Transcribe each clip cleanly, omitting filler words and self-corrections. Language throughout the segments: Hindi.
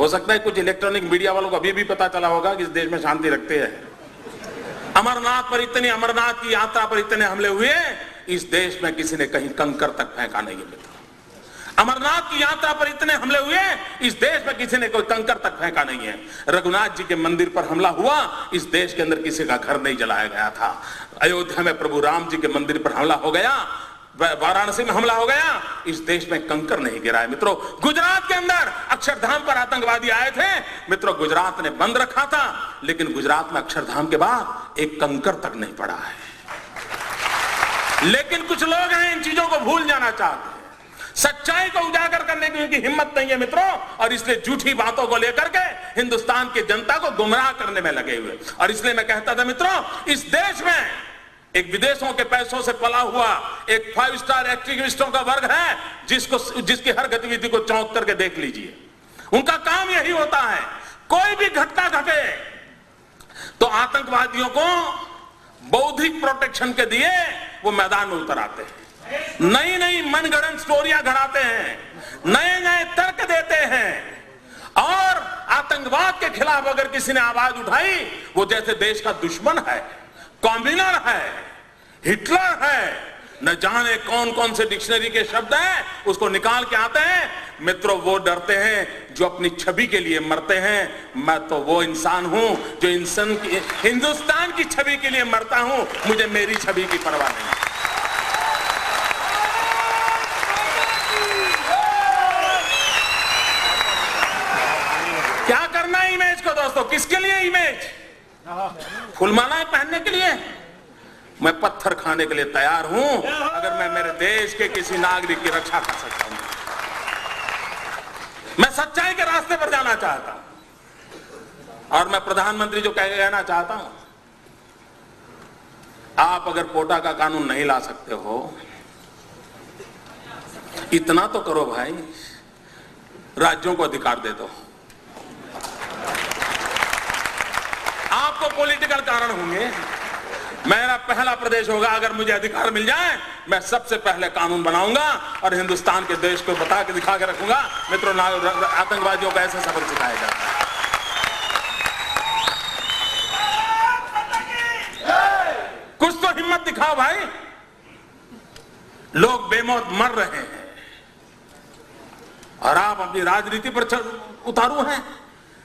हो सकता है कुछ इलेक्ट्रॉनिक मीडिया वालों को अभी भी पता चला होगा कि इस देश में शांति रखते हैं। अमरनाथ की यात्रा पर इतने हमले हुए, इस देश में किसी ने कहीं कंकर तक फेंका नहीं है मित्रों। अमरनाथ की यात्रा पर इतने हमले हुए, इस देश में किसी ने कोई कंकर तक फेंका नहीं है। रघुनाथ जी के मंदिर पर हमला हुआ, इस देश के अंदर किसी का घर नहीं जलाया गया था। अयोध्या में प्रभु राम जी के मंदिर पर हमला हो गया, वाराणसी में हमला हो गया, इस देश में कंकर नहीं गिरा है मित्रों। गुजरात के अंदर अक्षरधाम पर आतंकवादी आए थे मित्रों, गुजरात ने बंद रखा था, लेकिन गुजरात में अक्षरधाम के बाद एक कंकर तक नहीं पड़ा है। लेकिन कुछ लोग हैं इन चीजों को भूल जाना चाहते हैं, सच्चाई को उजागर करने की उनकी हिम्मत नहीं है मित्रों, और इसलिए झूठी बातों को लेकर के हिंदुस्तान की जनता को गुमराह करने में लगे हुए। और इसलिए मैं कहता था मित्रों, इस देश में एक विदेशों के पैसों से पला हुआ एक 5 स्टार एक्टिविस्टों का वर्ग है, जिसकी हर गतिविधि को चौंक करके देख लीजिए। उनका काम यही होता है, कोई भी घटना घटे तो आतंकवादियों को बौद्धिक प्रोटेक्शन के दिए वो मैदान में उतर आते हैं, नई नई मनगढ़ंत स्टोरियां घड़ाते हैं, नए नए तर्क देते हैं, और आतंकवाद के खिलाफ अगर किसी ने आवाज उठाई, वो जैसे देश का दुश्मन है, कॉम्बिनर है, हिटलर है, न जाने कौन कौन से डिक्शनरी के शब्द हैं उसको निकाल के आते हैं मित्रों। वो डरते हैं जो अपनी छवि के लिए मरते हैं। मैं तो वो इंसान हूं जो इंसान की, हिंदुस्तान की छवि के लिए मरता हूं, मुझे मेरी छवि की परवाह नहीं। क्या करना है इमेज को दोस्तों, किसके लिए इमेज? फुलमालाएं पहनने के लिए? मैं पत्थर खाने के लिए तैयार हूं अगर मैं मेरे देश के किसी नागरिक की रक्षा कर सकता हूं। मैं सच्चाई के रास्ते पर जाना चाहता हूं, और मैं प्रधानमंत्री जो कहना चाहता हूं, आप अगर पोटा का कानून नहीं ला सकते हो, इतना तो करो भाई, राज्यों को अधिकार दे दो। आपको पॉलिटिकल कारण होंगे, मेरा पहला प्रदेश होगा, अगर मुझे अधिकार मिल जाए मैं सबसे पहले कानून बनाऊंगा और हिंदुस्तान के देश को बता के दिखा के रखूंगा मित्रों, आतंकवादियों का ऐसा सबक सिखाया जाता है। कुछ तो हिम्मत दिखाओ भाई, लोग बेमौत मर रहे हैं और आप अपनी राजनीति पर उतारू हैं,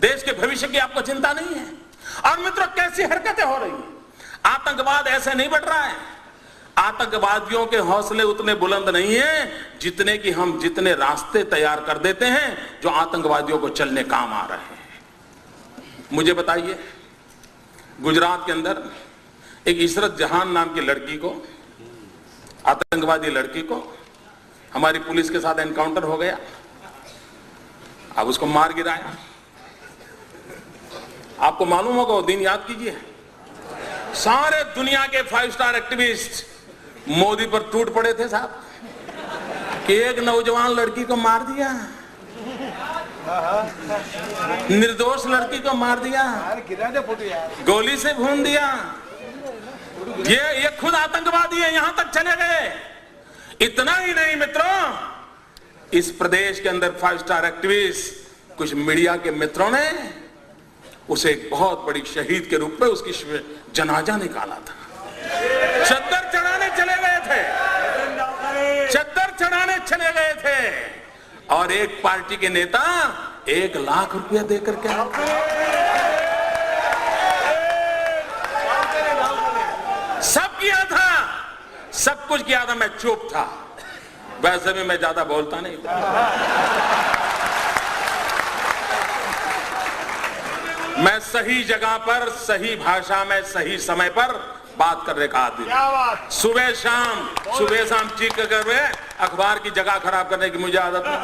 देश के भविष्य की आपको चिंता नहीं है। और मित्रों, कैसी हरकतें हो रही हैं, आतंकवाद ऐसे नहीं बढ़ रहा है, आतंकवादियों के हौसले उतने बुलंद नहीं हैं जितने रास्ते तैयार कर देते हैं जो आतंकवादियों को चलने काम आ रहे हैं। मुझे बताइए, गुजरात के अंदर एक इशरत जहान नाम की लड़की को, आतंकवादी लड़की को, हमारी पुलिस के साथ एनकाउंटर हो गया, अब उसको मार गिराया। आपको मालूम होगा वो दिन, याद कीजिए, सारे दुनिया के 5 स्टार एक्टिविस्ट मोदी पर टूट पड़े थे साहब कि एक नौजवान लड़की को मार दिया, निर्दोष लड़की को मार दिया, गोली से भून दिया। ये खुद आतंकवादी है, यहां तक चले गए। इतना ही नहीं मित्रों, इस प्रदेश के अंदर 5 स्टार एक्टिविस्ट, कुछ मीडिया के मित्रों ने उसे एक बहुत बड़ी शहीद के रूप में उसकी जनाजा निकाला था। चद्दर चढ़ाने चले गए थे, चद्दर चढ़ाने चले गए थे, और एक पार्टी के नेता 1 लाख रुपया देकर के सब किया था, सब कुछ किया था। मैं चुप था, वैसे भी मैं ज्यादा बोलता नहीं था। मैं सही जगह पर, सही भाषा में, सही समय पर बात करने का आदमी। सुबह शाम चीख कर अखबार की जगह खराब करने की मुझे आदत नहीं।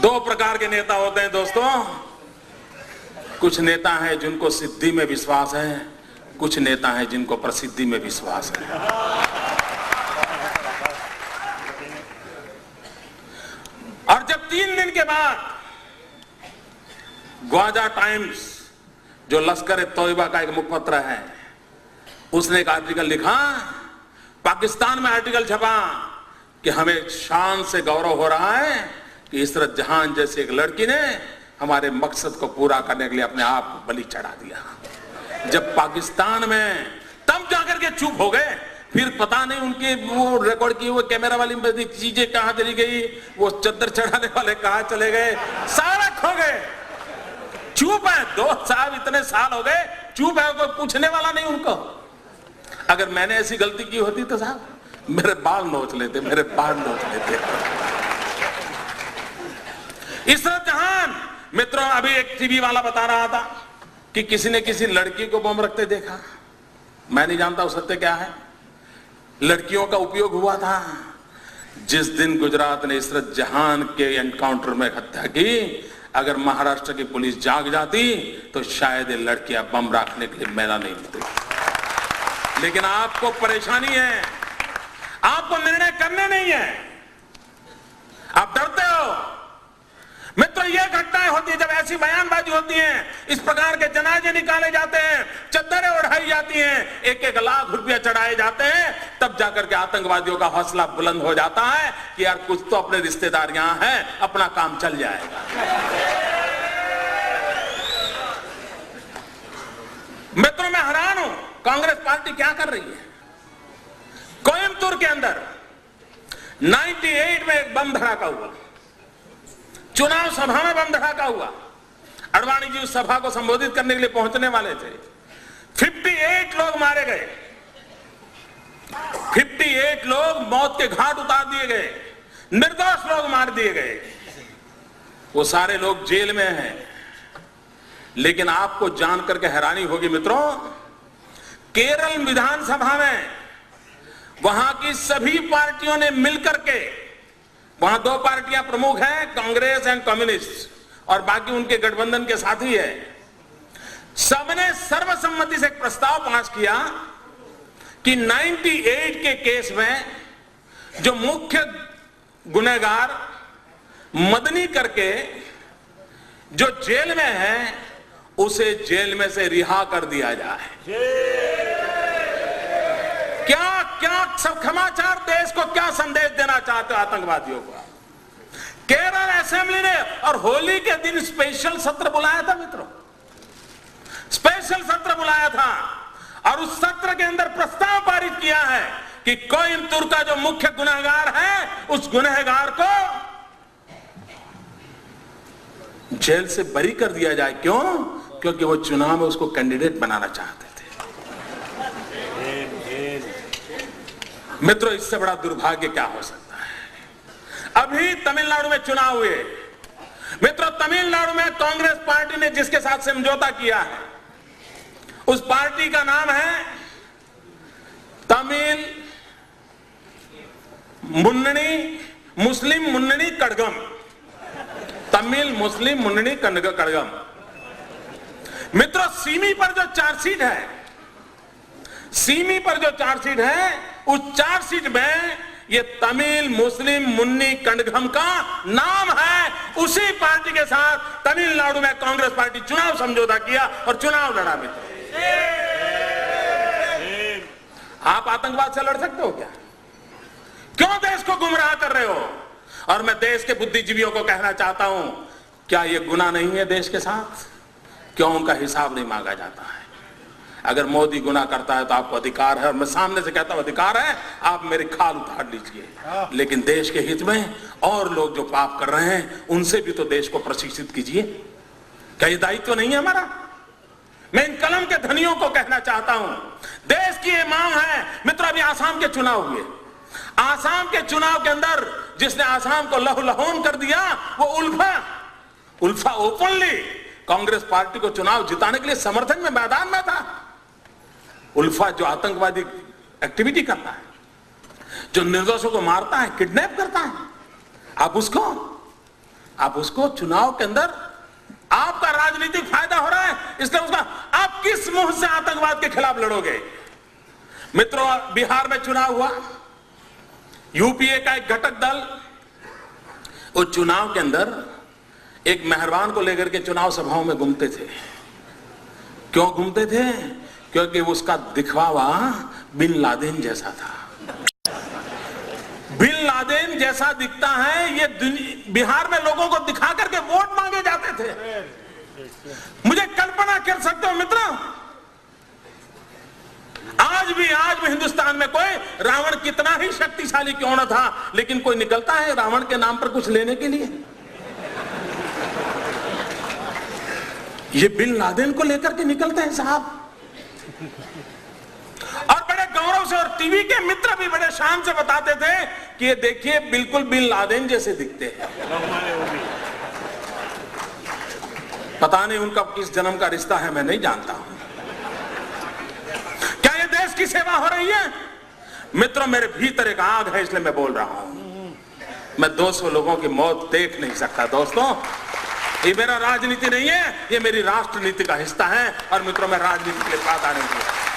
दो प्रकार के नेता होते हैं दोस्तों, कुछ नेता हैं जिनको सिद्धि में विश्वास है, कुछ नेता हैं जिनको प्रसिद्धि में विश्वास है। और जब 3 दिन के बाद ग्वाजा टाइम्स, जो लश्कर तोयबा का एक मुखपत्र है, उसने एक आर्टिकल लिखा, पाकिस्तान में आर्टिकल छपा कि हमें शान से गौरव हो रहा है कि इशरत जहां जैसी एक लड़की ने हमारे मकसद को पूरा करने के लिए अपने आप को बलि चढ़ा दिया। जब पाकिस्तान में तब जाकर के चुप हो गए, फिर पता नहीं उनकी वो रिकॉर्ड की वो कैमरा वाली चीजें कहां चली गई, वो चद्दर चढ़ाने वाले कहां चले गए, सारा खो गए। चुप है, 2 साल इतने साल हो गए चुप है, कोई पूछने वाला नहीं उनको। अगर मैंने ऐसी गलती की होती तो साहब मेरे बाल नोच लेते, मेरे बाल नोच लेते। इशरत जहां, मित्रों, अभी एक टीवी वाला बता रहा था कि किसी ने किसी लड़की को बम रखते देखा। मैं नहीं जानता वो सत्य क्या है। लड़कियों का उपयोग हुआ था। जिस दिन गुजरात ने इशरत जहां के एनकाउंटर में हत्या की, अगर महाराष्ट्र की पुलिस जाग जाती तो शायद ये लड़कियां बम रखने के लिए मैदान नहीं मिलती। लेकिन आपको परेशानी है, आपको निर्णय करने नहीं है, आप डरते हो। मित्रों, ये घटनाएं होती है जब ऐसी बयानबाजी होती है, इस प्रकार के जनाजे निकाले जाते हैं, चद्दरें उड़ाई जाती हैं, 1-1 लाख रुपया चढ़ाए जाते हैं, तब जाकर के आतंकवादियों का हौसला बुलंद हो जाता है कि यार कुछ तो अपने रिश्तेदार यहां हैं, अपना काम चल जाएगा। मित्रों, मैं हैरान हूं कांग्रेस पार्टी क्या कर रही है। कोयम्बतूर के अंदर 98 में एक बम धड़ाका हुआ, चुनाव सभा में बम धड़ाका हुआ। अडवाणी जी उस सभा को संबोधित करने के लिए पहुंचने वाले थे। 58 लोग मारे गए, 58 लोग मौत के घाट उतार दिए गए, निर्दोष लोग मार दिए गए। वो सारे लोग जेल में हैं। लेकिन आपको जानकर के हैरानी होगी मित्रों, केरल विधानसभा में वहां की सभी पार्टियों ने मिलकर के, वहां 2 पार्टियां प्रमुख हैं, कांग्रेस एंड कम्युनिस्ट, और बाकी उनके गठबंधन के साथी है, सबने सर्वसम्मति से एक प्रस्ताव पास किया कि 98 के केस में जो मुख्य गुनहगार मदनी करके जो जेल में है, उसे जेल में से रिहा कर दिया जाए। क्या क्या सब समाचार देश को क्या संदेश देना चाहते हो आतंकवादियों को। केरल असेंबली ने और होली के दिन स्पेशल सत्र बुलाया था मित्रों, स्पेशल सत्र बुलाया था, और उस सत्र के अंदर प्रस्ताव पारित किया है कि कोयम्बतूर का जो मुख्य गुनहगार है, उस गुनहगार को जेल से बरी कर दिया जाए। क्यों? क्योंकि वो चुनाव में उसको कैंडिडेट बनाना चाहते थे। मित्रों, इससे बड़ा दुर्भाग्य क्या हो सकता है। अभी तमिलनाडु में चुनाव हुए मित्रों, तमिलनाडु में कांग्रेस पार्टी ने जिसके साथ समझौता किया है, उस पार्टी का नाम है तमिल मुस्लिम मुन्नी कड़गम, तमिल मुस्लिम मुन्नी कड़गम। मित्रों, सीमी पर जो चार्जशीट है, सीमी पर जो चार्जशीट है, उस चार्जशीट में ये तमिल मुस्लिम मुन्नी कड़गम का नाम है। उसी पार्टी के साथ तमिलनाडु में कांग्रेस पार्टी चुनाव समझौता किया और चुनाव लड़ा। मित्रों, आप आतंकवाद से लड़ सकते हो क्या? क्यों देश को गुमराह कर रहे हो? और मैं देश के बुद्धिजीवियों को कहना चाहता हूं, क्या यह गुनाह नहीं है देश के साथ? क्यों उनका हिसाब नहीं मांगा जाता है? अगर मोदी गुनाह करता है तो आपको अधिकार है, और मैं सामने से कहता हूं अधिकार है, आप मेरी खाल उतार लीजिए, लेकिन देश के हित में और लोग जो पाप कर रहे हैं उनसे भी तो देश को प्रशिक्षित कीजिए। क्या ये दायित्व नहीं है हमारा? मैं इन कलम के धनियों को कहना चाहता हूं, देश की ये मांग है। मित्रों, अभी आसाम के चुनाव हुए, आसाम के चुनाव के अंदर जिसने आसाम को लहूलुहान कर दिया, वो उल्फा ओपनली कांग्रेस पार्टी को चुनाव जिताने के लिए समर्थन में मैदान में था। उल्फा जो आतंकवादी एक्टिविटी करता है, जो निर्दोषों को मारता है, किडनैप करता है, आप उसको चुनाव के अंदर आपका राजनीतिक फायदा हो रहा है, इसलिए उसका आप किस मुंह से आतंकवाद के खिलाफ लड़ोगे? मित्रों, बिहार में चुनाव हुआ, यूपीए का एक घटक दल उस चुनाव के अंदर एक मेहरबान को लेकर के चुनाव सभाओं में घूमते थे। क्यों घूमते थे? क्योंकि उसका दिखवावा बिन लादेन जैसा था। बिन लादेन जैसा दिखता है, ये बिहार में लोगों को दिखा करके वोट मांगे जाते थे। मुझे कल्पना कर सकते हो मित्रों, आज भी हिंदुस्तान में कोई रावण कितना ही शक्तिशाली क्यों न था, लेकिन कोई निकलता है रावण के नाम पर कुछ लेने के लिए। ये बिन लादेन को लेकर के निकलते हैं साहब, और बड़े गौरव से, और टीवी के मित्र भी बड़े शान से बताते थे कि ये देखिए बिल्कुल बिन लादेन जैसे दिखते हैं। पता नहीं उनका किस जन्म का रिश्ता है, मैं नहीं जानता हूं। क्या ये देश की सेवा हो रही है? मित्रों, मेरे भीतर एक आग है, इसलिए मैं बोल रहा हूं। मैं 200 लोगों की मौत देख नहीं सकता दोस्तों। ये मेरा राजनीति नहीं है, ये मेरी राष्ट्र नीति का हिस्सा है। और मित्रों, मैं राजनीति के लिए वादा नहीं किया।